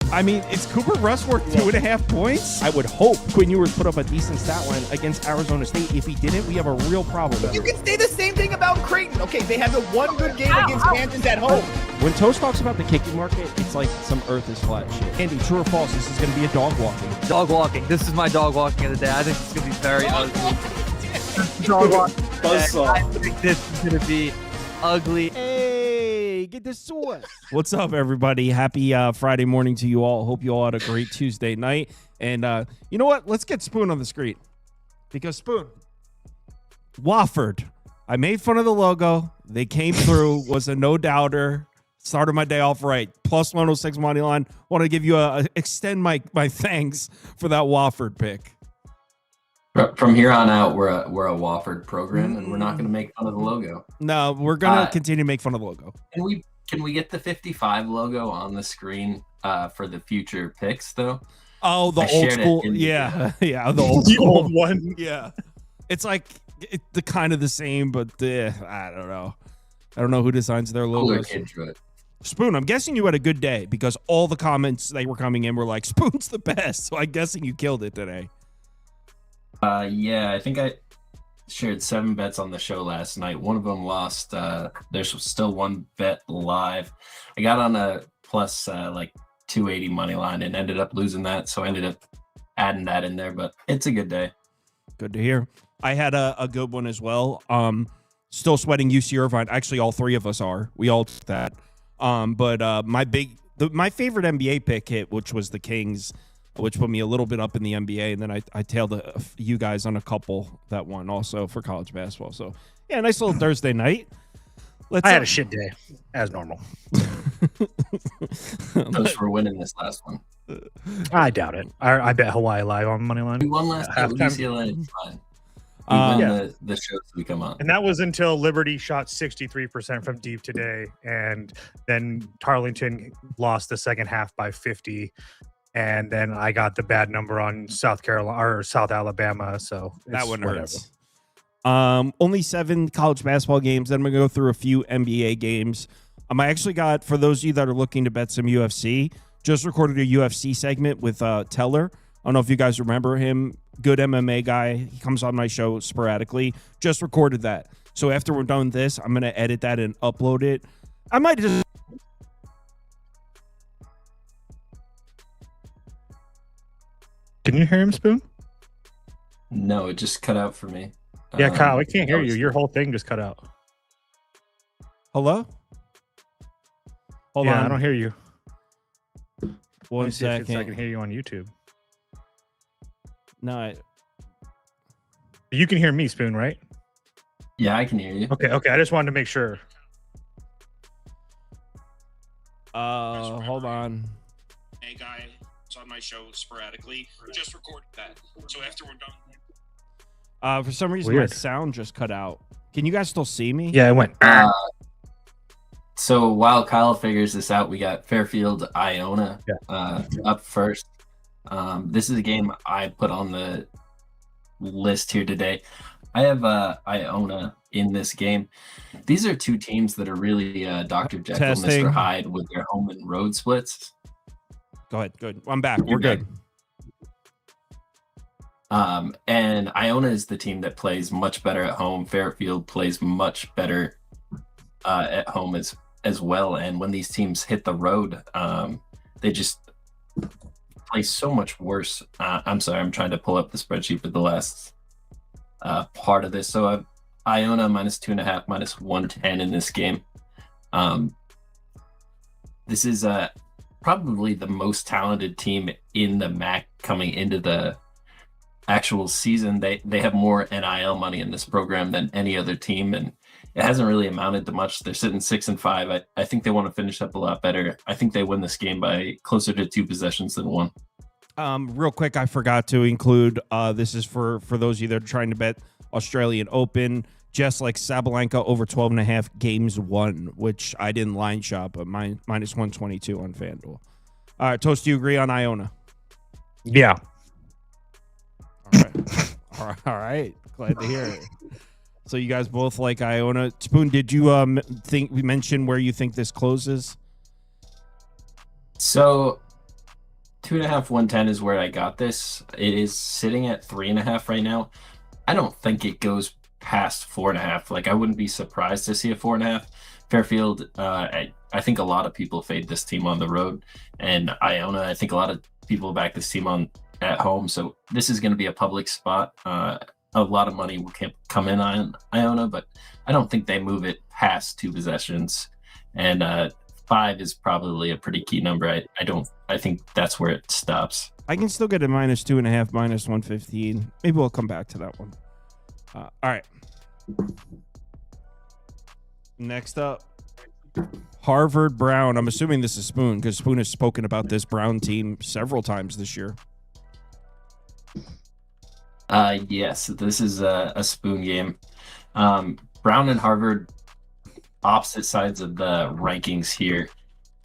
I mean, is Cooper Rush worth 2.5 points? I would hope Quinn Ewers put up a decent stat line against Arizona State. If he didn't, we have a real problem. You can say the same thing about Creighton. Okay, they had the one good game against Kansas at home. When Toast talks about the kicking market, it's like some earth is flat shit. Andy, true or false, this is going to be a dog walking. Dog walking. This is my dog walking of the day. I think it's going to be very ugly. Dog walking. I think this is going to be ugly. Hey, get the sauce. What's up, everybody? Happy Friday morning to you all. Hope you all had a great Tuesday night. And you know what? Let's get Spoon on the screen. Because Spoon, Wofford. I made fun of the logo. They came through. Was a no-doubter. Started my day off right. Plus 106 money line. Want to give you extend my thanks for that Wofford pick. From here on out, we're a Wofford program, and we're not going to make fun of the logo. No, we're going to continue to make fun of the logo. Can we get the 55 logo on the screen for the future picks, though? Oh, the old school. Yeah, the old one. Yeah. It's like the kind of the same, but I don't know. I don't know who designs their logos. Spoon, I'm guessing you had a good day because all the comments that were coming in were like, Spoon's the best. So I'm guessing you killed it today. Yeah, I think I shared 7 bets on the show last night. One of them lost. There's still one bet live. I got on a plus like 280 money line and ended up losing that. So I ended up adding that in there, but it's a good day. Good to hear. I had a good one as well. Still sweating UC Irvine. Actually, all three of us are. We all did that. But my favorite NBA pick hit, which was the Kings, which put me a little bit up in the NBA, and then I tailed you guys on a couple that won also for college basketball. So yeah, nice little Thursday night. I had a shit day, as normal. Those were winning this last one. I doubt it. I bet Hawaii live on money line. We won last time with UCLA. It's fine. We win the shows we come on. And that was until Liberty shot 63% from deep today, and then Tarleton lost the second half by 50. And then I got the bad number on South Carolina or South Alabama. So that one hurts. Only 7 college basketball games. Then we're going to go through a few NBA games. I actually got, for those of you that are looking to bet some UFC, just recorded a UFC segment with Teller. I don't know if you guys remember him. Good MMA guy. He comes on my show sporadically. Just recorded that. So after we're done with this, I'm going to edit that and upload it. I might just... Can you hear him, Spoon? No, it just cut out for me. Yeah, Kyle, I can't hear you. Your whole thing just cut out. Hello? Hold on. I don't hear you. One second. I can hear you on YouTube. No, you can hear me, Spoon, right? Yeah, I can hear you. Okay. I just wanted to make sure. Hold on. Hey, guy, it's on my show sporadically. Just recorded that. So after we're done. For some reason, Weird. my sound just cut out. Can you guys still see me? Yeah, it went. So while Kyle figures this out, we got Fairfield Iona up first. This is a game I put on the list here today. I have Iona in this game. These are two teams that are really Dr. Jekyll and Mr. Hyde with their home and road splits. Go ahead. Good. I'm back. We're good. And Iona is the team that plays much better at home. Fairfield plays much better at home as well. And when these teams hit the road, they just play so much worse. I'm sorry, I'm trying to pull up the spreadsheet for the last part of this. So Iona -2.5, -110 in this game. This is probably the most talented team in the MAC coming into the actual season. They have more NIL money in this program than any other team, and it hasn't really amounted to much. They're sitting 6-5. I think they want to finish up a lot better. I think they win this game by closer to 2 possessions than 1. Real quick, I forgot to include, this is for those of you that are trying to bet Australian Open, just like Sabalenka over 12.5 games won, which I didn't line shop, but -122 on FanDuel. All right, Toast, do you agree on Iona? Yeah. All right. Glad to hear it. So you guys both like Iona. Spoon, did you mention where you think this closes? So 2.5, 110 is where I got this. It is sitting at 3.5 right now. I don't think it goes past 4.5. Like, I wouldn't be surprised to see a 4.5. Fairfield, I think a lot of people fade this team on the road, and Iona, I think a lot of people back this team on at home. So this is going to be a public spot. A lot of money will come in on Iona, but I don't think they move it past 2 possessions. And 5 is probably a pretty key number. I think that's where it stops. I can still get a -2.5, -115. Maybe we'll come back to that one. All right. Next up, Harvard Brown. I'm assuming this is Spoon because Spoon has spoken about this Brown team several times this year. Yes, this is a Spoon game. Brown and Harvard, opposite sides of the rankings here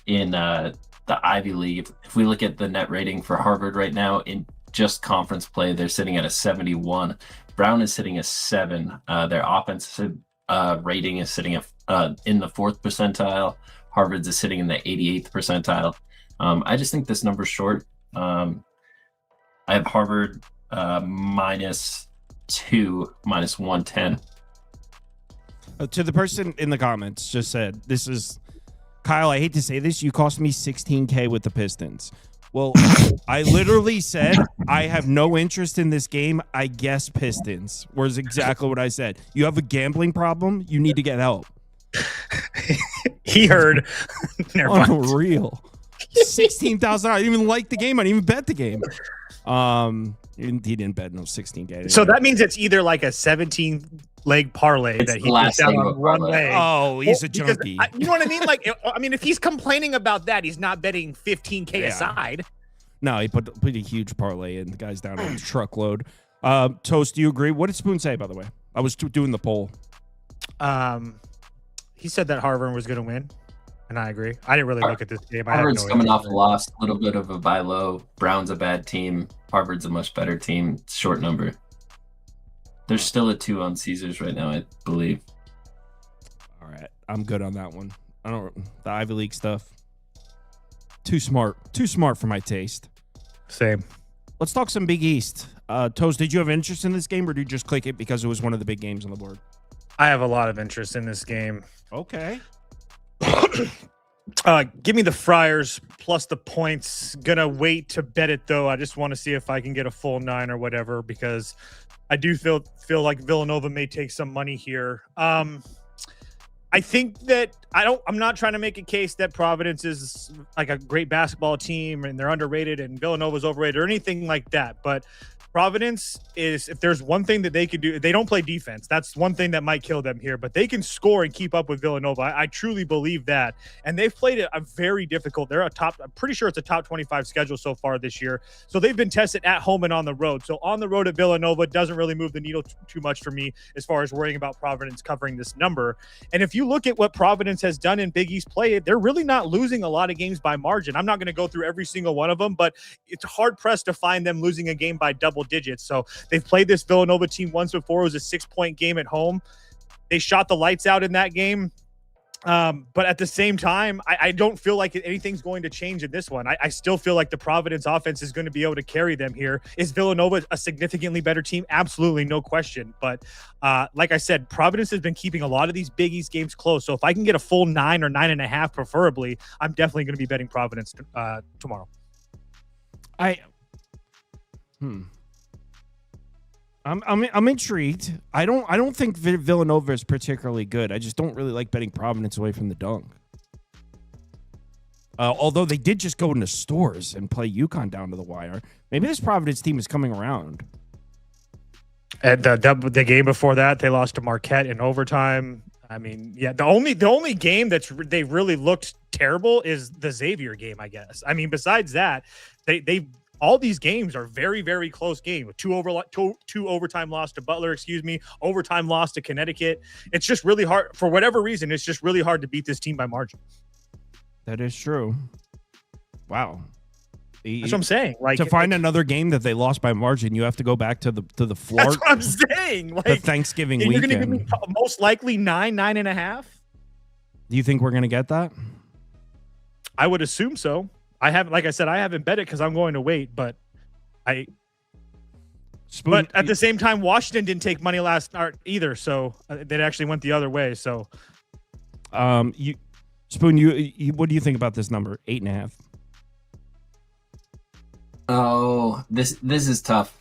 in the Ivy League. If we look at the net rating for Harvard right now in just conference play, they're sitting at a 71. Brown is sitting at 7. Their offensive rating is sitting at in the 4th percentile. Harvard's is sitting in the 88th percentile. I just think this number's short. I have Harvard -2, -110. To the person in the comments, just said, this is Kyle. I hate to say this, you cost me $16K with the Pistons. Well, I literally said I have no interest in this game. I guess Pistons was exactly what I said. You have a gambling problem. You need to get help. He heard. Unreal. $16,000. I didn't even like the game. I didn't even bet the game. He didn't bet no 16K. So that means it's either like a 17-leg parlay It's that he the last puts down leg of on a one parlay. leg. Oh, he's a Because junkie. You know what I mean? Like, I mean, if he's complaining about that, he's not betting 15K Yeah. aside. No, he put a huge parlay in. The guy's down on his truckload. Toast, do you agree? What did Spoon say, by the way? I was doing the poll. He said that Harvard was going to win, and I agree. I didn't really look at this game. I Harvard's have no coming interest off a in it. loss, a little bit of a buy low. Brown's a bad team. Harvard's a much better team. Short number. There's still a 2 on Caesars right now, I believe. All right, I'm good on that one. The Ivy League stuff. Too smart for my taste. Same. Let's talk some Big East. Toast, did you have interest in this game, or did you just click it because it was one of the big games on the board? I have a lot of interest in this game. Okay. Give me the Friars plus the points. Gonna wait to bet it though. I just want to see if I can get a full 9 or whatever, because I do feel like Villanova may take some money here. I think that I'm not trying to make a case that Providence is like a great basketball team and they're underrated and Villanova's overrated or anything like that. But Providence is, if there's one thing that they could do, they don't play defense. That's one thing that might kill them here, but they can score and keep up with Villanova. I truly believe that. And they've played a very difficult, I'm pretty sure it's a top 25 schedule so far this year. So they've been tested at home and on the road. So on the road at Villanova doesn't really move the needle too much for me as far as worrying about Providence covering this number. And if you look at what Providence has done in Big East play, they're really not losing a lot of games by margin. I'm not going to go through every single one of them, but it's hard pressed to find them losing a game by double digits. So they've played this Villanova team once before. It was a 6-point game at home. They shot the lights out in that game. But at the same time, I don't feel like anything's going to change in this one. I still feel like the Providence offense is going to be able to carry them here. Is Villanova a significantly better team? Absolutely, no question. But like I said, Providence has been keeping a lot of these Big East games close. So if I can get a full 9 or 9.5, preferably, I'm definitely going to be betting Providence tomorrow. I'm intrigued. I don't think Villanova is particularly good. I just don't really like betting Providence away from the dunk. Although they did just go into stores and play UConn down to the wire. Maybe this Providence team is coming around. And the game before that, they lost to Marquette in overtime. I mean, yeah, the only game they really looked terrible is the Xavier game, I guess. I mean, besides that, they all these games are very, very close games. Two overtime loss to Butler, overtime loss to Connecticut. It's just really hard. For whatever reason, it's just really hard to beat this team by margin. That is true. Wow. That's what I'm saying. Like, to find another game that they lost by margin, you have to go back to the Florida. That's what I'm saying. Like, the Thanksgiving you're weekend. You're going to give me most likely 9.5. Do you think we're going to get that? I would assume so. I haven't, like I said, I haven't bet it because I'm going to wait, but Spoon, but at the same time, Washington didn't take money last night either, so they actually went the other way. So, Spoon, you what do you think about this number? 8.5. Oh, this is tough.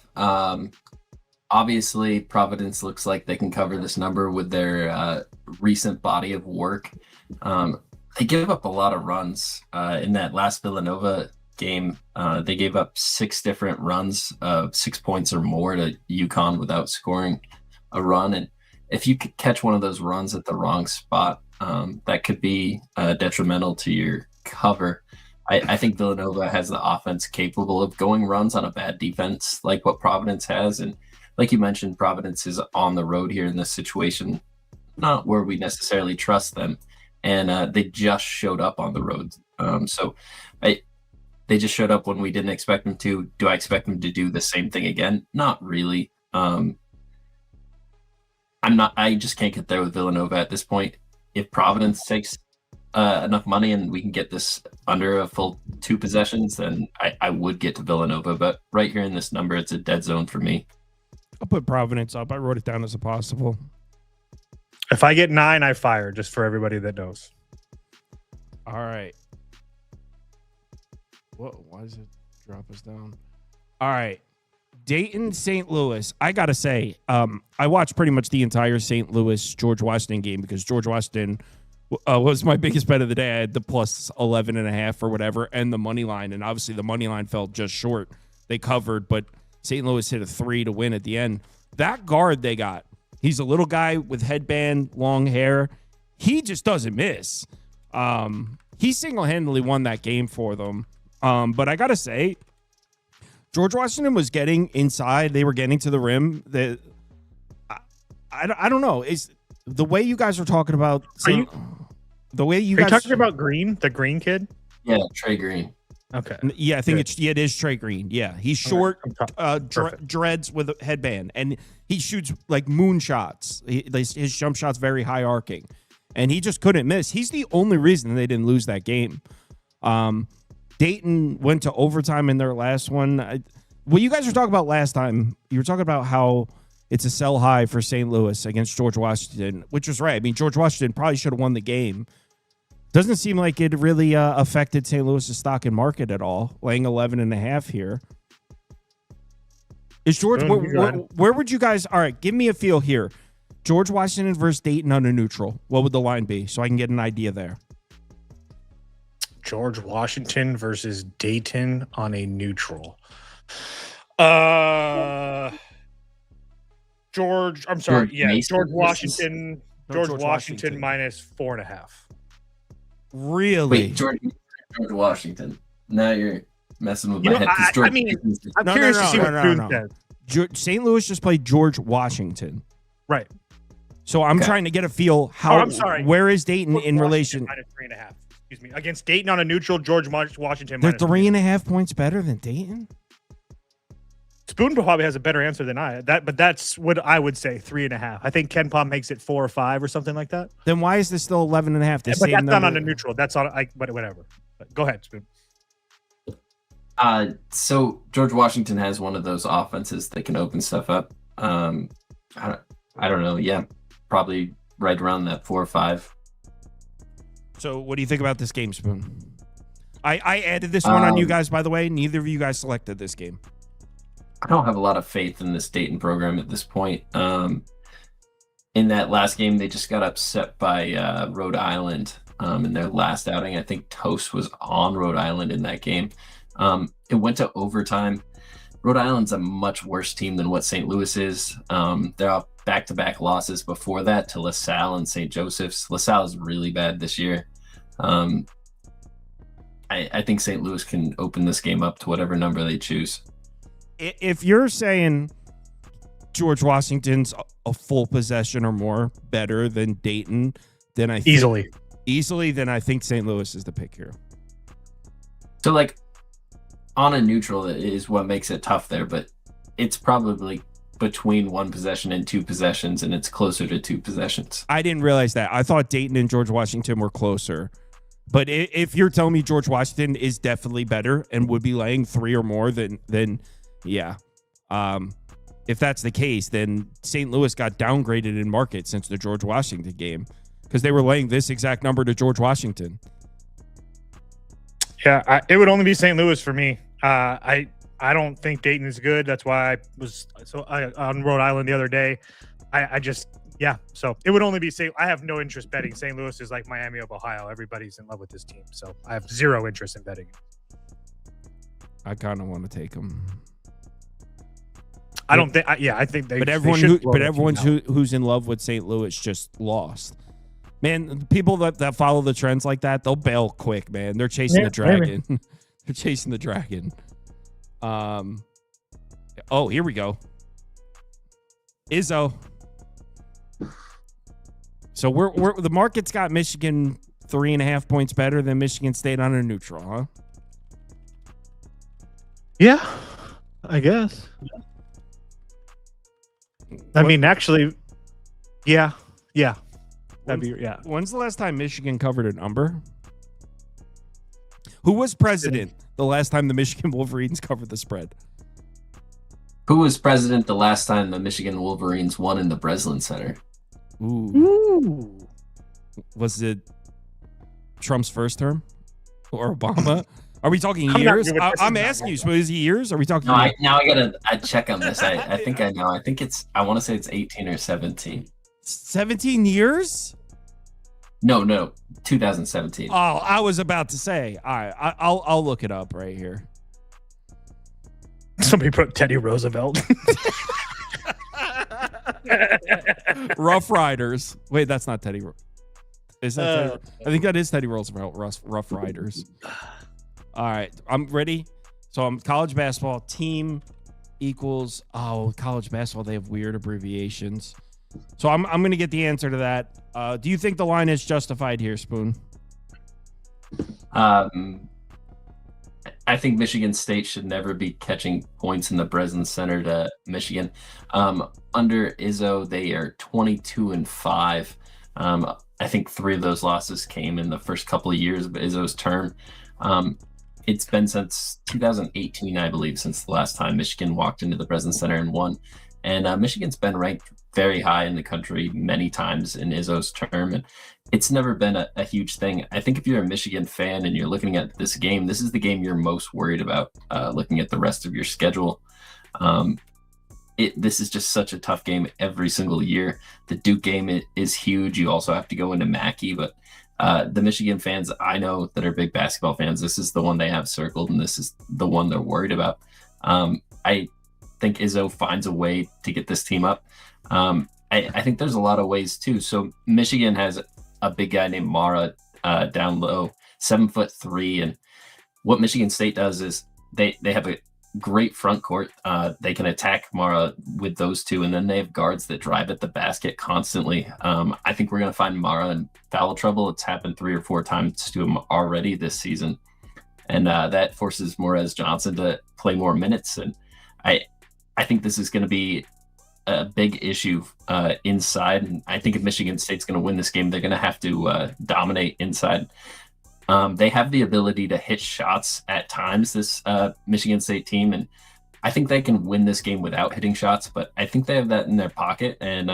Obviously, Providence looks like they can cover this number with their recent body of work. They give up a lot of runs in that last Villanova game. They gave up 6 different runs of 6 points or more to UConn without scoring a run. And if you could catch one of those runs at the wrong spot, that could be detrimental to your cover. I think Villanova has the offense capable of going runs on a bad defense like what Providence has. And like you mentioned, Providence is on the road here in this situation, not where we necessarily trust them. And they just showed up on the road. So they just showed up when we didn't expect them to. Do I expect them to do the same thing again? Not really. I just can't get there with Villanova at this point. If Providence takes enough money and we can get this under a full 2 possessions, then I would get to Villanova. But right here in this number, it's a dead zone for me. I'll put Providence up. I wrote it down as a possible. If I get 9, I fire, just for everybody that knows. All right. Why does it drop us down? All right. Dayton, St. Louis. I got to say, I watched pretty much the entire St. Louis George Washington game because George Washington was my biggest bet of the day. I had the plus 11.5 or whatever and the money line. And obviously the money line fell just short. They covered, but St. Louis hit a 3 to win at the end. That guard they got, he's a little guy with headband, long hair. He just doesn't miss. He single-handedly won that game for them. But I got to say, George Washington was getting inside. They were getting to the rim. I don't know. Is the way you guys are talking about the way you guys talking about Green, the Green kid? Yeah, Trey Green. Okay. Yeah, I think it is Trey Green. Yeah, he's short, dreads with a headband, and he shoots like moonshots. His jump shot's very high arcing, and he just couldn't miss. He's the only reason they didn't lose that game. Dayton went to overtime in their last one. What you guys were talking about last time, you were talking about how it's a sell high for St. Louis against George Washington, which was right. I mean, George Washington probably should have won the game. Doesn't seem like it really affected St. Louis's stock and market at all, laying 11.5 here. Is George, where would you guys, all right, give me a feel here. George Washington versus Dayton on a neutral. What would the line be so I can get an idea there? George Washington versus Dayton on a neutral. George Washington minus 4.5. Really? Wait, George Washington. Now you're messing with my head. I'm curious to see what Spoon says. St. Louis just played George Washington. Right. So I'm trying to get a feel how. I'm sorry. Where is Dayton George in Washington relation? Minus 3.5. Excuse me. Against Dayton on a neutral, George Washington. They're 3.5 points better than Dayton. Spoon probably has a better answer than I. But that's what I would say. 3.5. I think Ken Palm makes it 4 or 5 or something like that. Then why is this still 11.5? But that's not on a neutral. That's on. But whatever. But go ahead, Spoon. So George Washington has one of those offenses that can open stuff up. I don't know. Yeah, probably right around that 4 or 5. So what do you think about this game, Spoon? I added this one on you guys, by the way. Neither of you guys selected this game. I don't have a lot of faith in this Dayton program at this point. In that last game, they just got upset by Rhode Island in their last outing. I think Toast was on Rhode Island in that game. It went to overtime. Rhode Island's a much worse team than what St. Louis is. They're off back-to-back losses before that to LaSalle and St. Joseph's. LaSalle is really bad this year. I think St. Louis can open this game up to whatever number they choose. If you're saying George Washington's a full possession or more better than Dayton, then I think easily, then I think St. Louis is the pick here. So, like, on a neutral is what makes it tough there, but it's probably between 1 possession and 2 possessions, and it's closer to 2 possessions. I didn't realize that. I thought Dayton and George Washington were closer. But if you're telling me George Washington is definitely better and would be laying 3 or more, then yeah. If that's the case, then St. Louis got downgraded in market since the George Washington game because they were laying this exact number to George Washington. Yeah, it would only be St. Louis for me. I don't think Dayton is good. That's why I was on Rhode Island the other day. So it would only be I have no interest betting. St. Louis is like Miami of Ohio. Everybody's in love with this team. So I have zero interest in betting. I kind of want to take them. I don't think. I think they. But everyone who's in love with St. Louis just lost. Man, people that follow the trends like that, they'll bail quick. Man, they're chasing the dragon. They're chasing the dragon. Oh, here we go. Izzo. So we're the market's got Michigan 3.5 points better than Michigan State on a neutral, huh? Yeah, I guess. I mean, actually, yeah. That'd be When's the last time Michigan covered a number? Who was president the last time the Michigan Wolverines covered the spread? Who was president the last time the Michigan Wolverines won in the Breslin Center? Ooh. Was it Trump's first term or Obama? Are we talking years? I'm asking you. So is it years? Are we talking? No, I gotta check on this. I think I know. I want to say it's 18 or 17. 17 years? No, 2017. Oh, I was about to say. All right, I'll look it up right here. Somebody put Teddy Roosevelt. Rough Riders. Wait, that's not Teddy. Is that Teddy? I think that is Teddy Roosevelt. Rough Riders. All right, I'm ready. So I'm college basketball team equals. Oh, college basketball, they have weird abbreviations. So I'm going to get the answer to that. Do you think the line is justified here, Spoon? I think Michigan State should never be catching points in the Breslin Center to Michigan. Under Izzo, they are 22-5. I think 3 of those losses came in the first couple of years of Izzo's term. It's been since 2018, I believe, since the last time Michigan walked into the Breslin Center and won. And Michigan's been ranked very high in the country many times in Izzo's term, and it's never been a huge thing. I think if you're a Michigan fan and you're looking at this game, this is the game you're most worried about, looking at the rest of your schedule. This is just such a tough game every single year. The Duke game is huge. You also have to go into Mackey, but the Michigan fans I know that are big basketball fans, this is the one they have circled, and this is the one they're worried about. I think Izzo finds a way to get this team up. I think there's a lot of ways too. So Michigan has a big guy named Mara down low, 7'3", and what Michigan State does is they have a great front court. They can attack Mara with those two, and then they have guards that drive at the basket constantly. I think we're going to find Mara in foul trouble. It's happened 3 or 4 times to him already this season, and that forces Morez Johnson to play more minutes. And I think this is going to be a big issue inside, and I think if Michigan State's going to win this game, they're going to have to dominate inside. They have the ability to hit shots at times, this Michigan State team, and I think they can win this game without hitting shots, but I think they have that in their pocket, and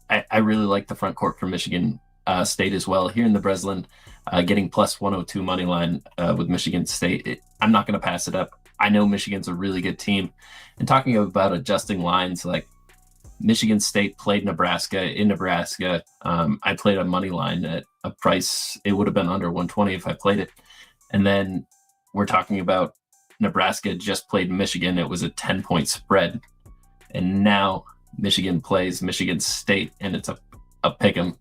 I really like the front court for Michigan State as well. Here in the Breslin, getting plus 102 money line with Michigan State, I'm not going to pass it up. I know Michigan's a really good team. And talking about adjusting lines, like Michigan State played Nebraska in Nebraska. I played a money line at a price, it would have been under 120 if I played it. And then we're talking about Nebraska just played Michigan. It was a 10-point spread. And now Michigan plays Michigan State, and it's a pick 'em.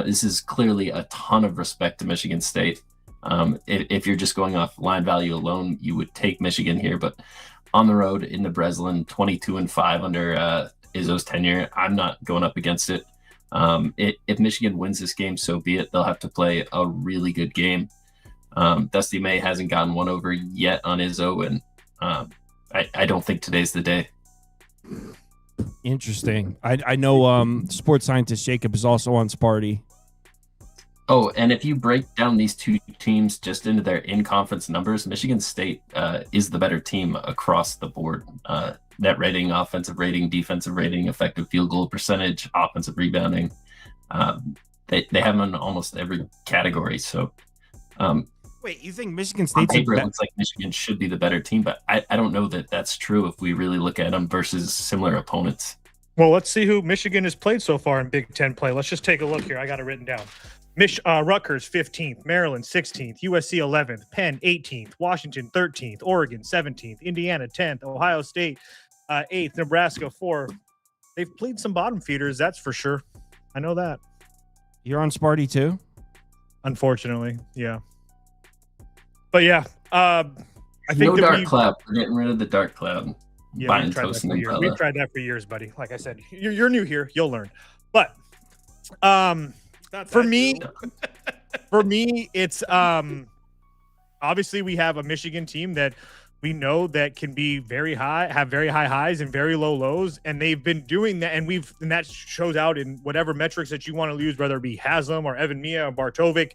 This is clearly a ton of respect to Michigan State. If you're just going off line value alone, you would take Michigan here, but on the road in the Breslin, 22-5 under Izzo's tenure, I'm not going up against it. If Michigan wins this game, so be it. They'll have to play a really good game. Dusty May hasn't gotten one over yet on Izzo, and I don't think today's the day. Interesting. I know sports scientist Jacob is also on Sparty. Oh, and if you break down these two teams just into their in-conference numbers, Michigan State is the better team across the board. Net rating, offensive rating, defensive rating, effective field goal percentage, offensive rebounding. They have them in almost every category. So, wait, you think Michigan on State's paper, it looks like Michigan should be the better team, but I don't know that that's true if we really look at them versus similar opponents. Well, let's see who Michigan has played so far in Big Ten play. Let's just take a look here. I got it written down. Rutgers 15th, Maryland 16th, USC 11th, Penn 18th, Washington 13th, Oregon 17th, Indiana 10th, Ohio State 8th, Nebraska 4th. They've played some bottom feeders, that's for sure. I know that. You're on Sparty too? Unfortunately, yeah. But yeah, I think no dark cloud. We're getting rid of the dark cloud. Yeah, we've tried that for years, buddy. Like I said, you're new here. You'll learn. But for me, it's obviously we have a Michigan team that we know that can be very high, have very high highs and very low lows, and they've been doing that, and that shows out in whatever metrics that you want to use, whether it be Haslam or Evan Mia or Bartovic.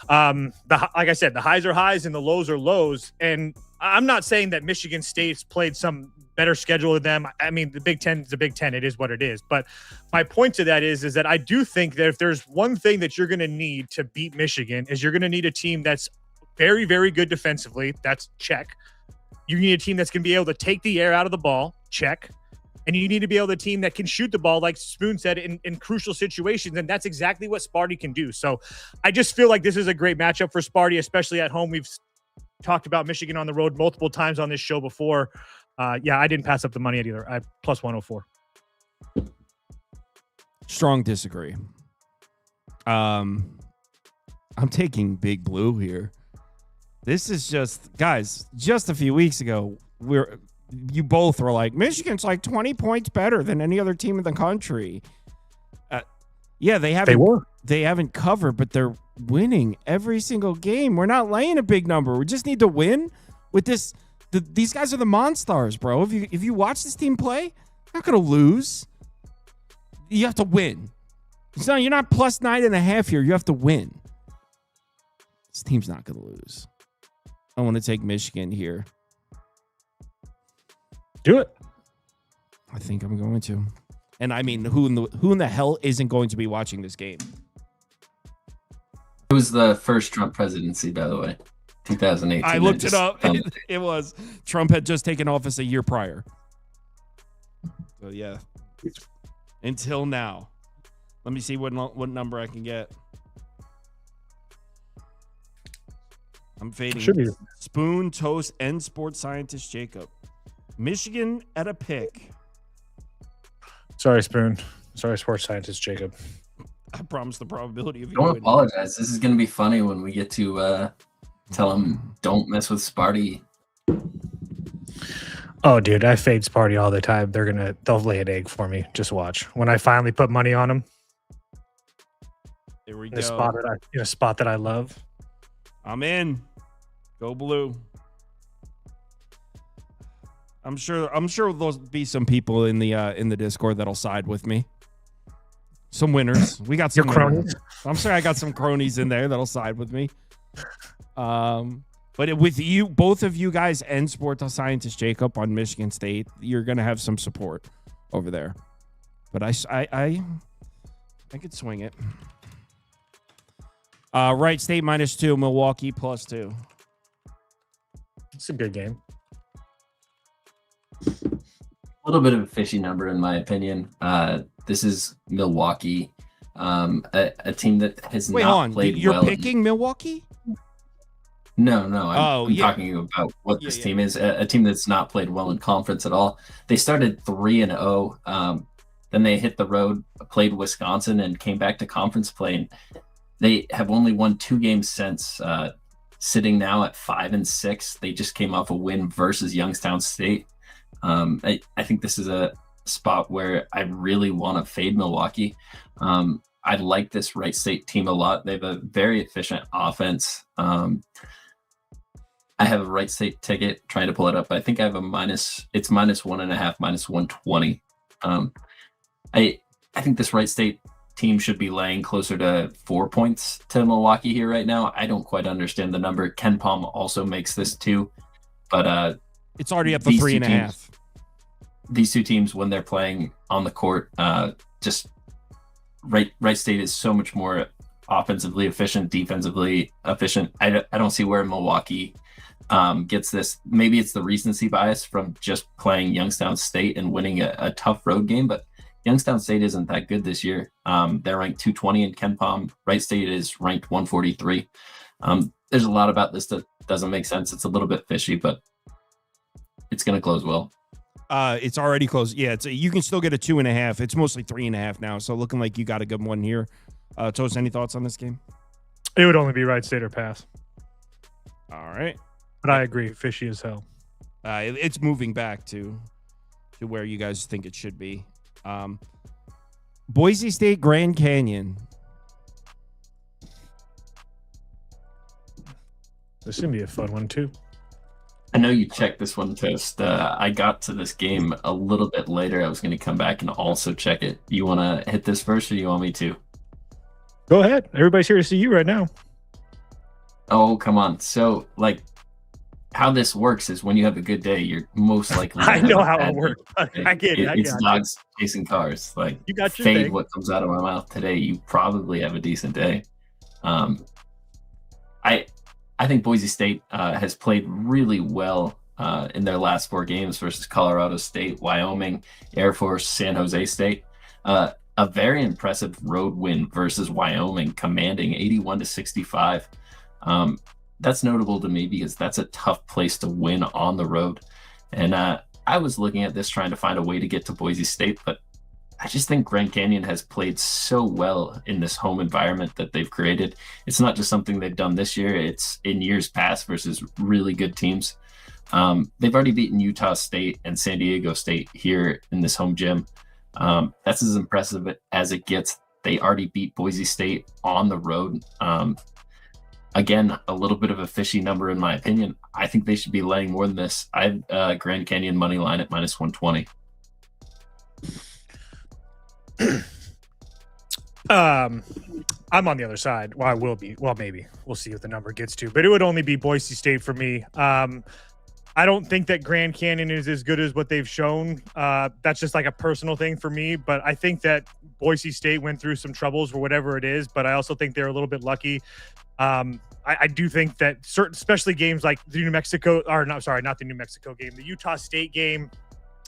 Like I said, the highs are highs and the lows are lows, and I'm not saying that Michigan State's played some better schedule than them. I mean, the Big Ten is the Big Ten. It is what it is. But my point to that is that I do think that if there's one thing that you're going to need to beat Michigan is you're going to need a team that's very, very good defensively. That's check. You need a team that's going to be able to take the air out of the ball. Check. And you need to be able to team that can shoot the ball, like Spoon said, in crucial situations. And that's exactly what Sparty can do. So I just feel like this is a great matchup for Sparty, especially at home. We've talked about Michigan on the road multiple times on this show before. Yeah, I didn't pass up the money at either. I plus 104. Strong disagree. I'm taking Big Blue here. This is just, guys, just a few weeks ago, you both were like, Michigan's like 20 points better than any other team in the country. Yeah, they haven't covered, but they're winning every single game. We're not laying a big number. We just need to win with this. These guys are the Monstars, bro. If you watch this team play, you're not going to lose. You have to win. You're not plus 9.5 here. You have to win. This team's not going to lose. I want to take Michigan here. Do it. I think I'm going to. And I mean, who in the hell isn't going to be watching this game? It was the first Trump presidency, by the way. 2018. I looked it up. It was. Trump had just taken office a year prior. So, yeah. Until now. Let me see what number I can get. I'm fading Spoon, Toast, and sports scientist Jacob. Michigan at a pick. Sorry, Spoon. Sorry, sports scientist Jacob. I promise the probability of you. Don't apologize. This is going to be funny when we get to tell them don't mess with Sparty. Oh, dude, I fade Sparty all the time. They'll lay an egg for me. Just watch. When I finally put money on them. There we go. In a spot that I love. I'm in. Go Blue. I'm sure there'll be some people in the Discord that'll side with me. Some winners. We got some cronies. I'm sure I got some cronies in there that'll side with me. But with you, both of you guys and sports scientist Jacob on Michigan State, you're gonna have some support over there. But I could swing it. Wright State -2, Milwaukee +2. It's a good game. A little bit of a fishy number, in my opinion. This is Milwaukee, a team that has not played well. You're picking Milwaukee? No. I'm talking about what this team is. A team that's not played well in conference at all. They started 3-0. Then they hit the road, played Wisconsin, and came back to conference play. And they have only won 2 games since, sitting now at 5-6. They just came off a win versus Youngstown State. I think this is a spot where I really want to fade Milwaukee. I like this Wright State team a lot. They have a very efficient offense. I have a Wright State ticket, trying to pull it up. I think I have it's -1.5, -120. I think this Wright State team should be laying closer to 4 points to Milwaukee here right now. I don't quite understand the number. Ken Palm also makes this too, but it's already up to 3.5. These two teams, when they're playing on the court, just Wright State is so much more offensively efficient, defensively efficient. I don't see where Milwaukee gets this. Maybe it's the recency bias from just playing Youngstown State and winning a tough road game, but Youngstown State isn't that good this year. They're ranked 220 in Ken Palm. Wright State is ranked 143. There's a lot about this that doesn't make sense. It's a little bit fishy, but it's going to close well. It's already closed. Yeah, you can still get a 2.5. It's mostly 3.5 now, so looking like you got a good one here. Toast, any thoughts on this game? It would only be Wright State or pass. All right. But I agree, fishy as hell. It's moving back to where you guys think it should be. Boise State, Grand Canyon. This is going to be a fun one, too. I know you checked this one, Toast. I got to this game a little bit later. I was going to come back and also check it. You want to hit this first, or you want me to? Go ahead. Everybody's here to see you right now. Oh, come on. So, how this works is when you have a good day, you're most likely. I know how it works. I get it. It's dogs chasing cars. You got your fade day. What comes out of my mouth today. You probably have a decent day. I think Boise State has played really well in their last 4 games versus Colorado State, Wyoming, Air Force, San Jose State. A very impressive road win versus Wyoming, commanding 81-65. That's notable to me because that's a tough place to win on the road. And I was looking at this trying to find a way to get to Boise State, but I just think Grand Canyon has played so well in this home environment that they've created. It's not just something they've done this year. It's in years past versus really good teams. They've already beaten Utah State and San Diego State here in this home gym. That's as impressive as it gets. They already beat Boise State on the road. Again, a little bit of a fishy number in my opinion. I think they should be laying more than this. I have Grand Canyon money line at -120. I'm on the other side. Well, I will be. Well, maybe. We'll see what the number gets to. But it would only be Boise State for me. I don't think that Grand Canyon is as good as what they've shown. That's just like a personal thing for me. But I think that Boise State went through some troubles or whatever it is. But I also think they're a little bit lucky. I do think that certain, especially games like the New Mexico, or not the New Mexico game, the Utah State game,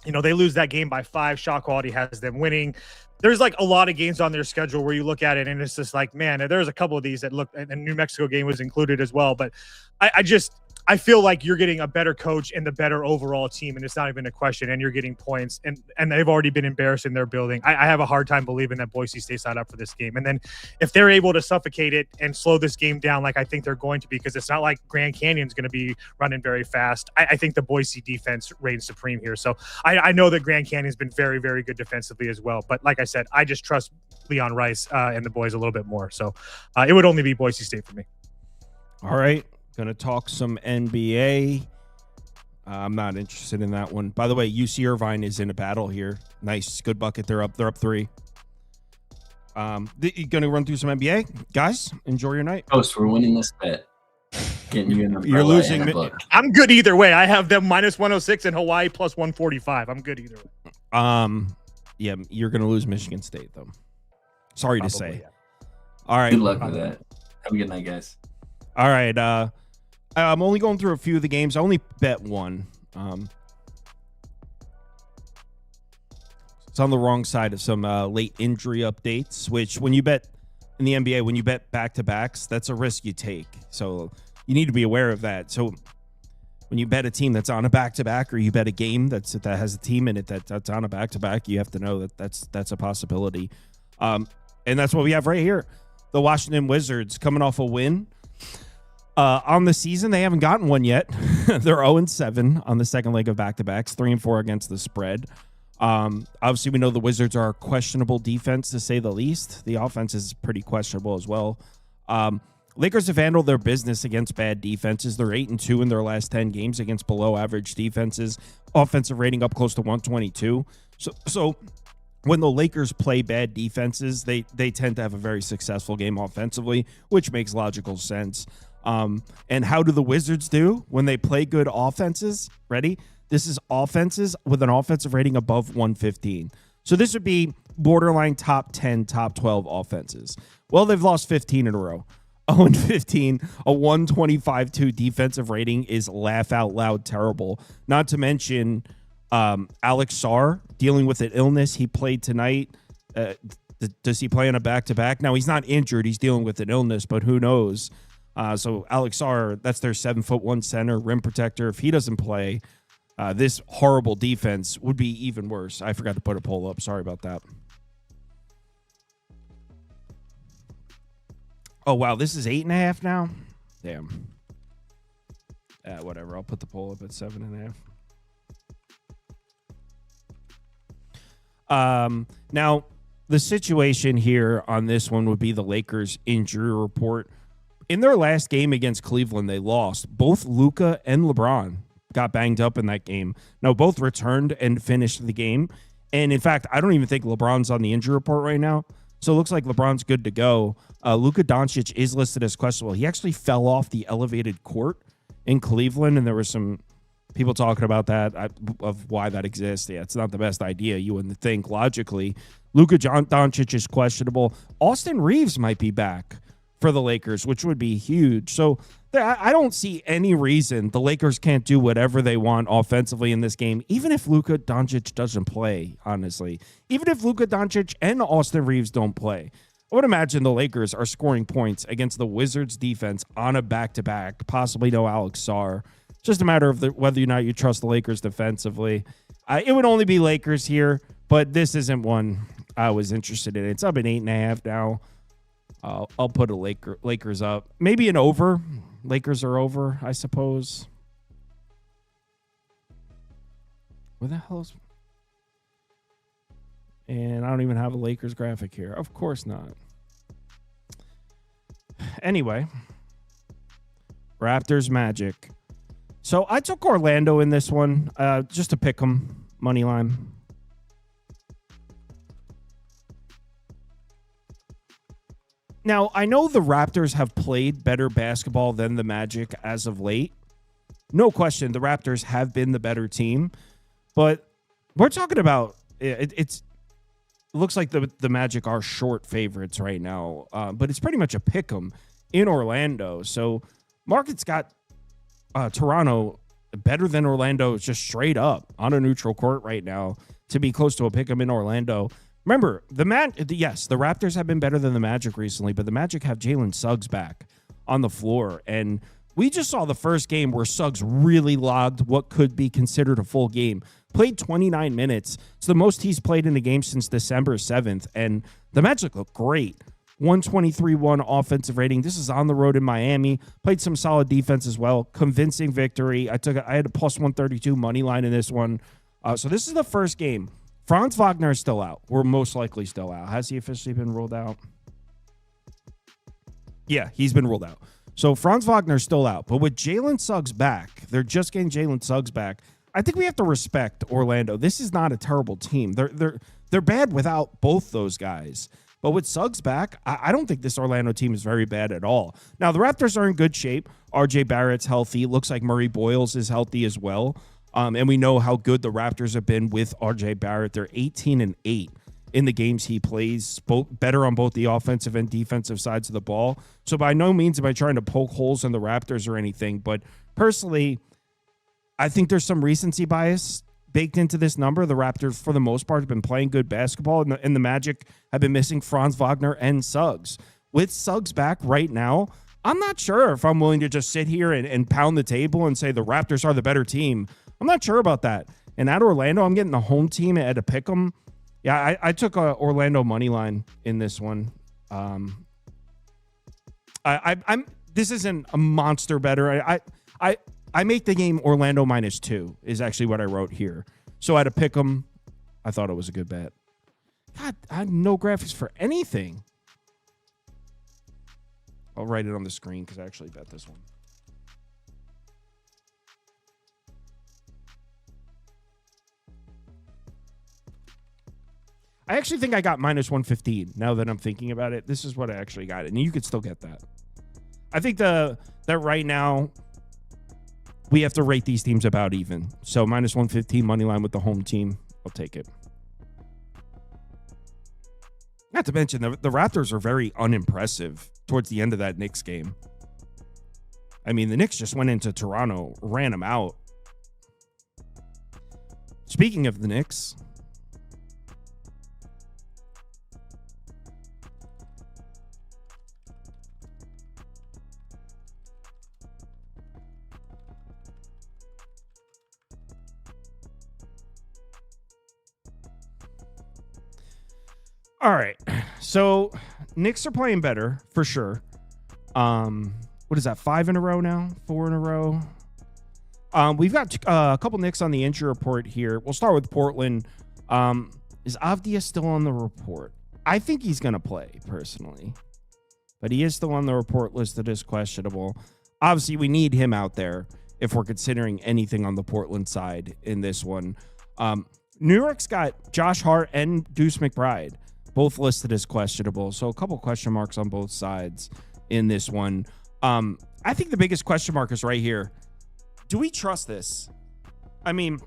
they lose that game by 5. Shot quality has them winning. There's a lot of games on their schedule where you look at it and it's just man, there's a couple of these that look, and the New Mexico game was included as well. But I feel like you're getting a better coach and the better overall team, and it's not even a question, and you're getting points, and they've already been embarrassed in their building. I have a hard time believing that Boise State's not up for this game. And then if they're able to suffocate it and slow this game down like I think they're going to be, because it's not like Grand Canyon's going to be running very fast, I think the Boise defense reigns supreme here. So I know that Grand Canyon's been very, very good defensively as well. But like I said, I just trust Leon Rice and the boys a little bit more. So it would only be Boise State for me. All right. Gonna talk some NBA. I'm not interested in that one. By the way, UC Irvine is in a battle here. Nice, good bucket. They're up 3. You gonna run through some NBA, guys? Enjoy your night. Oh, so we're winning this bet. Getting you an You're losing. I'm good either way. I have them -106 and Hawaii +145. I'm good either way. Yeah, you're gonna lose Michigan State though. Sorry to say. Yeah. All right. Good luck with that. Have a good night, guys. All right. I'm only going through a few of the games. I only bet one. It's on the wrong side of some late injury updates, which when you bet in the NBA, when you bet back-to-backs, that's a risk you take. So you need to be aware of that. So when you bet a team that's on a back-to-back, or you bet a game that has a team in it that's on a back-to-back, you have to know that that's a possibility. And that's what we have right here. The Washington Wizards coming off a win. On the season, they haven't gotten one yet. They're 0-7 on the second leg of back-to-backs, 3-4 against the spread. Obviously, we know the Wizards are a questionable defense, to say the least. The offense is pretty questionable as well. Lakers have handled their business against bad defenses. They're 8-2 in their last 10 games against below-average defenses. Offensive rating up close to 122. So when the Lakers play bad defenses, they tend to have a very successful game offensively, which makes logical sense. And how do the Wizards do when they play good offenses? Ready? This is offenses with an offensive rating above 115. So this would be borderline top 10, top 12 offenses. Well, they've lost 15 in a row. 0-15, a 125-2 defensive rating is laugh out loud terrible. Not to mention Alex Sarr dealing with an illness. He played tonight. Does he play on a back-to-back? Now, he's not injured. He's dealing with an illness, but who knows? So Alex Sarr, that's their 7'1" center, rim protector. If he doesn't play, this horrible defense would be even worse. I forgot to put a poll up. Sorry about that. Oh, wow. This is 8.5 now? Damn. Whatever. I'll put the poll up at 7.5. Now, the situation here on this one would be the Lakers injury report. In their last game against Cleveland, they lost. Both Luka and LeBron got banged up in that game. Now, both returned and finished the game. And, in fact, I don't even think LeBron's on the injury report right now. So it looks like LeBron's good to go. Luka Doncic is listed as questionable. He actually fell off the elevated court in Cleveland, and there were some people talking about that, of why that exists. Yeah, it's not the best idea, you wouldn't think, logically. Luka Doncic is questionable. Austin Reeves might be back for the Lakers, which would be huge. So I don't see any reason the Lakers can't do whatever they want offensively in this game, even if Luka Doncic doesn't play, honestly. Even if Luka Doncic and Austin Reeves don't play. I would imagine the Lakers are scoring points against the Wizards defense on a back-to-back, possibly no Alex Sarr. Just a matter of whether or not you trust the Lakers defensively. It would only be Lakers here, but this isn't one I was interested in. It's up at 8.5 now. I'll put a Lakers up. Maybe an over. Lakers are over, I suppose. Where the hell is... And I don't even have a Lakers graphic here. Of course not. Anyway. Raptors Magic. So I took Orlando in this one just to pick them. Money line. Now, I know the Raptors have played better basketball than the Magic as of late. No question, the Raptors have been the better team. But we're talking about... It looks like the Magic are short favorites right now. But it's pretty much a pick 'em in Orlando. So, market's got Toronto better than Orlando just straight up on a neutral court right now to be close to a pick 'em in Orlando. Remember, the Raptors have been better than the Magic recently, but the Magic have Jalen Suggs back on the floor. And we just saw the first game where Suggs really logged what could be considered a full game. Played 29 minutes. It's the most he's played in a game since December 7th. And the Magic look great. 123-1 offensive rating. This is on the road in Miami. Played some solid defense as well. Convincing victory. I had a plus 132 money line in this one. So this is the first game. Franz Wagner is still out. We're most likely still out. Has he officially been ruled out? Yeah, he's been ruled out. So Franz Wagner's still out. But with Jalen Suggs back, they're just getting Jalen Suggs back. I think we have to respect Orlando. This is not a terrible team. They're bad without both those guys. But with Suggs back, I don't think this Orlando team is very bad at all. Now, the Raptors are in good shape. R.J. Barrett's healthy. Looks like Murray Boyles is healthy as well. And we know how good the Raptors have been with R.J. Barrett. They're 18-8 in the games he plays, better on both the offensive and defensive sides of the ball. So by no means am I trying to poke holes in the Raptors or anything. But personally, I think there's some recency bias baked into this number. The Raptors, for the most part, have been playing good basketball, and the Magic have been missing Franz Wagner and Suggs. With Suggs back right now, I'm not sure if I'm willing to just sit here and pound the table and say the Raptors are the better team. I'm not sure about that. And at Orlando, I'm getting the home team at a pick 'em. Yeah, I took a Orlando money line in this one. This isn't a monster better. I make the game Orlando -2 is actually what I wrote here. So at a pick 'em, I thought it was a good bet. God, I had no graphics for anything. I'll write it on the screen because I actually bet this one. I actually think I got minus 115 now that I'm thinking about it. This is what I actually got. And you could still get that. I think that right now we have to rate these teams about even. So minus 115 money line with the home team. I'll take it. Not to mention the Raptors are very unimpressive towards the end of that Knicks game. I mean, the Knicks just went into Toronto, ran them out. Speaking of the Knicks, all right. So Knicks are playing better for sure. What is that? 5 in a row now? 4 in a row? We've got a couple Knicks on the injury report here. We'll start with Portland. Is Avdija still on the report? I think he's going to play, personally. But he is still on the report listed as questionable. Obviously, we need him out there if we're considering anything on the Portland side in this one. New York's got Josh Hart and Deuce McBride, both listed as questionable. So a couple question marks on both sides in this one. I think the biggest question mark is right here. Do we trust this? I mean,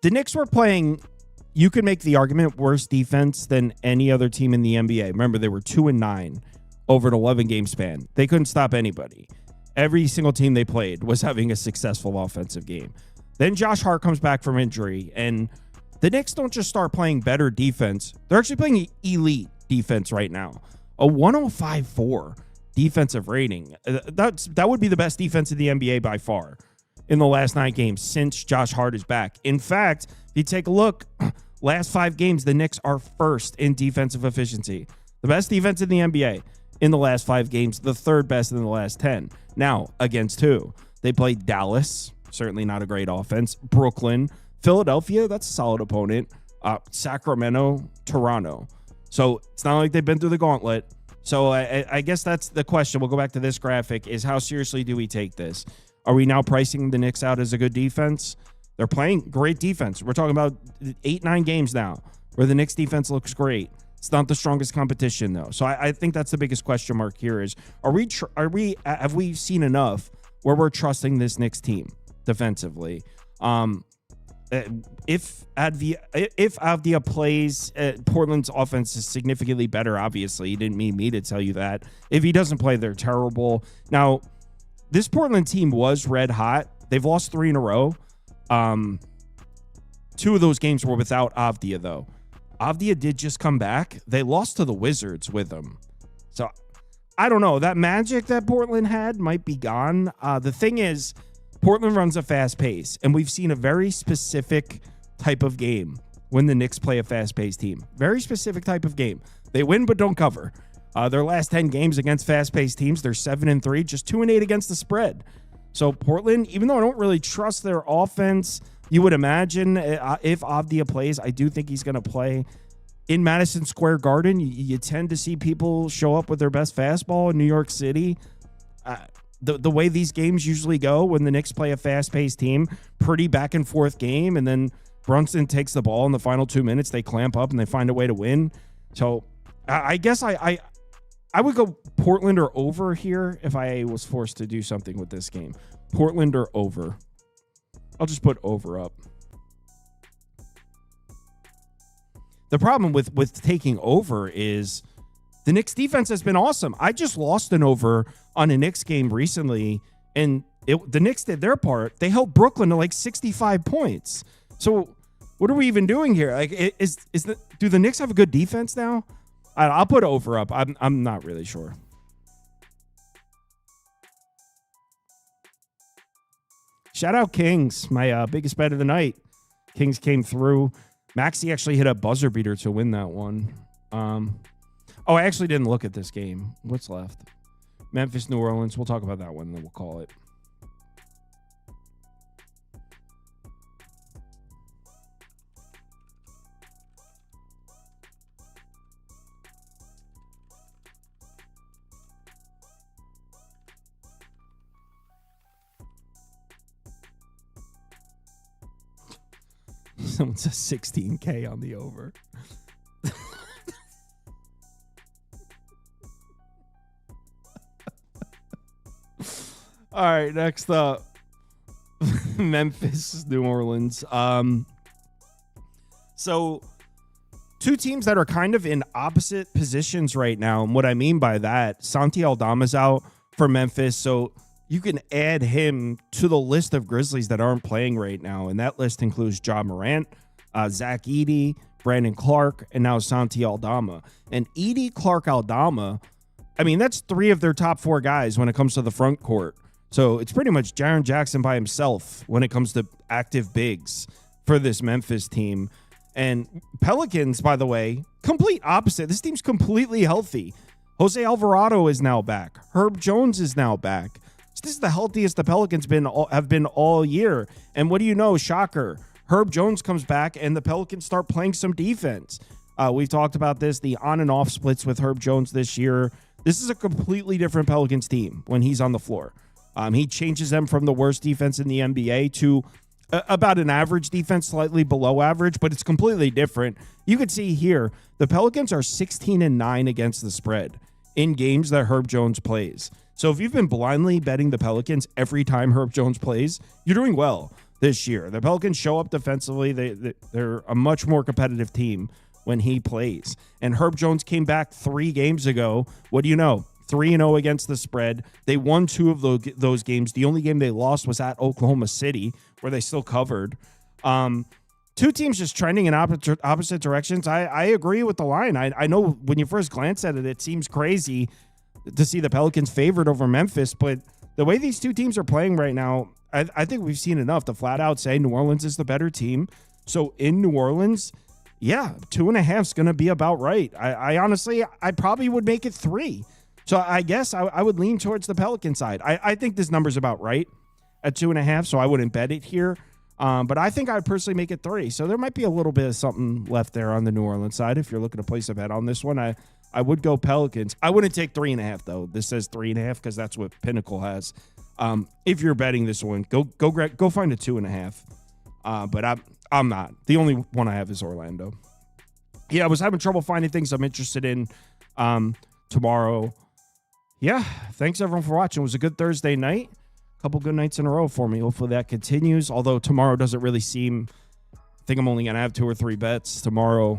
the Knicks were playing, you could make the argument, worse defense than any other team in the NBA. Remember, they were 2-9 over an 11-game span. They couldn't stop anybody. Every single team they played was having a successful offensive game. Then Josh Hart comes back from injury, and the Knicks don't just start playing better defense. They're actually playing elite defense right now. A 105.4 defensive rating. That would be the best defense in the NBA by far in the last 9 games since Josh Hart is back. In fact, if you take a look, last 5 games, the Knicks are first in defensive efficiency. The best defense in the NBA in the last 5 games, the third best in the last 10. Now, against who? They played Dallas, certainly not a great offense. Brooklyn, Philadelphia, that's a solid opponent. Sacramento, Toronto. So it's not like they've been through the gauntlet. So I guess that's the question. We'll go back to this graphic, is how seriously do we take this? Are we now pricing the Knicks out as a good defense? They're playing great defense. We're talking about 8-9 games now where the Knicks defense looks great. It's not the strongest competition, though. So I think that's the biggest question mark here is, have we seen enough where we're trusting this Knicks team defensively? If Avdija plays, Portland's offense is significantly better, obviously. He didn't need me to tell you that. If he doesn't play, they're terrible. Now, this Portland team was red hot. They've lost 3 in a row. 2 of those games were without Avdija, though. Avdija did just come back. They lost to the Wizards with him. So, I don't know. That magic that Portland had might be gone. The thing is, Portland runs a fast pace, and we've seen a very specific type of game when the Knicks play a fast-paced team. Very specific type of game. They win but don't cover. Their last 10 games against fast-paced teams, they're 7-3, just 2-8 against the spread. So Portland, even though I don't really trust their offense, you would imagine if Avdija plays, I do think he's going to play. In Madison Square Garden, you tend to see people show up with their best fastball in New York City. The way these games usually go when the Knicks play a fast-paced team, pretty back-and-forth game, and then Brunson takes the ball in the final 2 minutes, they clamp up, and they find a way to win. So I guess I would go Portland or over here if I was forced to do something with this game. Portland or over. I'll just put over up. The problem with taking over is the Knicks defense has been awesome. I just lost an over on a Knicks game recently, and the Knicks did their part. They held Brooklyn to like 65 points. So what are we even doing here? Like, do the Knicks have a good defense now? I'll put over up. I'm not really sure. Shout out Kings, my biggest bet of the night. Kings came through. Maxey actually hit a buzzer beater to win that one. Oh, I actually didn't look at this game. What's left? Memphis, New Orleans. We'll talk about that one, then we'll call it. Someone says 16K on the over. All right, next up, Memphis, New Orleans. So two teams that are kind of in opposite positions right now. And what I mean by that, Santi Aldama's out for Memphis. So you can add him to the list of Grizzlies that aren't playing right now. And that list includes Ja Morant, Zach Edey, Brandon Clark, and now Santi Aldama. And Edey, Clark, Aldama, I mean, that's three of their top four guys when it comes to the front court. So it's pretty much Jaren Jackson by himself when it comes to active bigs for this Memphis team. And Pelicans, by the way, complete opposite. This team's completely healthy. Jose Alvarado is now back. Herb Jones is now back. So this is the healthiest the Pelicans have been all year. And what do you know? Shocker. Herb Jones comes back and the Pelicans start playing some defense. We've talked about this, the on and off splits with Herb Jones this year. This is a completely different Pelicans team when he's on the floor. He changes them from the worst defense in the NBA to about an average defense, slightly below average, but it's completely different. You can see here, the Pelicans are 16-9 against the spread in games that Herb Jones plays. So if you've been blindly betting the Pelicans every time Herb Jones plays, you're doing well this year. The Pelicans show up defensively. They're a much more competitive team when he plays. And Herb Jones came back 3 games ago. What do you know? 3-0 against the spread. They won 2 of those games. The only game they lost was at Oklahoma City, where they still covered. 2 teams just trending in opposite directions. I agree with the line. I know when you first glance at it, it seems crazy to see the Pelicans favored over Memphis, but the way these 2 teams are playing right now, I think we've seen enough to flat out say New Orleans is the better team. So in New Orleans, yeah, 2.5 is going to be about right. I honestly, I probably would make it 3. So I guess I would lean towards the Pelican side. I think this number's about right at 2.5, so I wouldn't bet it here. But I think I'd personally make it 3. So there might be a little bit of something left there on the New Orleans side. If you're looking to place a bet on this one, I would go Pelicans. I wouldn't take 3.5 though. This says 3.5 because that's what Pinnacle has. If you're betting this one, go find a 2.5. But I'm not. The only one I have is Orlando. Yeah, I was having trouble finding things I'm interested in tomorrow. Yeah, thanks everyone for watching. It was a good Thursday night. A couple good nights in a row for me. Hopefully that continues. Although tomorrow doesn't really seem. I think I'm only going to have 2 or 3 bets tomorrow.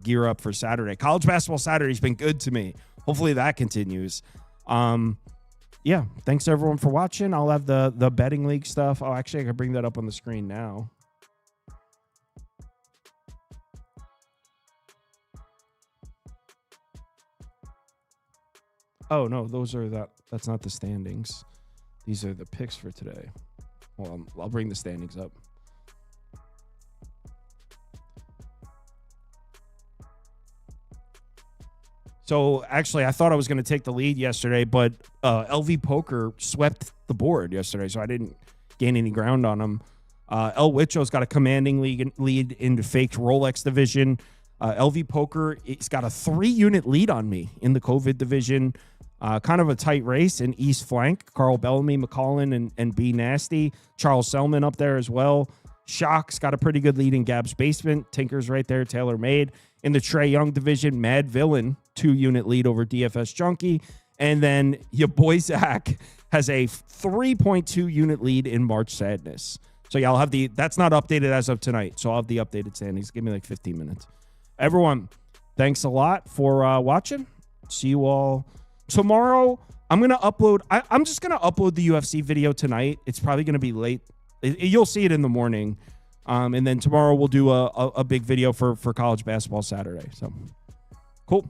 Gear up for Saturday. College basketball Saturday's been good to me. Hopefully that continues. Yeah, thanks everyone for watching. I'll have the betting league stuff. Oh, actually, I can bring that up on the screen now. Oh, no, that's not the standings. These are the picks for today. Well, I'll bring the standings up. So, actually, I thought I was going to take the lead yesterday, but LV Poker swept the board yesterday, so I didn't gain any ground on them. El Wicho's got a commanding lead in the faked Rolex division. LV Poker, it's got a 3-unit lead on me in the COVID division. Kind of a tight race in East Flank. Carl Bellamy, McCollin, and B Nasty. Charles Selman up there as well. Shock's got a pretty good lead in Gab's Basement. Tinker's right there. Taylor Made. In the Trey Young division, Mad Villain, 2-unit lead over DFS Junkie. And then your boy Zach has a 3.2-unit lead in March Sadness. So yeah, I'll have that's not updated as of tonight. So I'll have the updated standings. Give me like 15 minutes. Everyone, thanks a lot for watching. See you all tomorrow. I'm going to upload. I'm just going to upload the UFC video tonight. It's probably going to be late. You'll see it in the morning. And then tomorrow we'll do a big video for college basketball Saturday. So cool.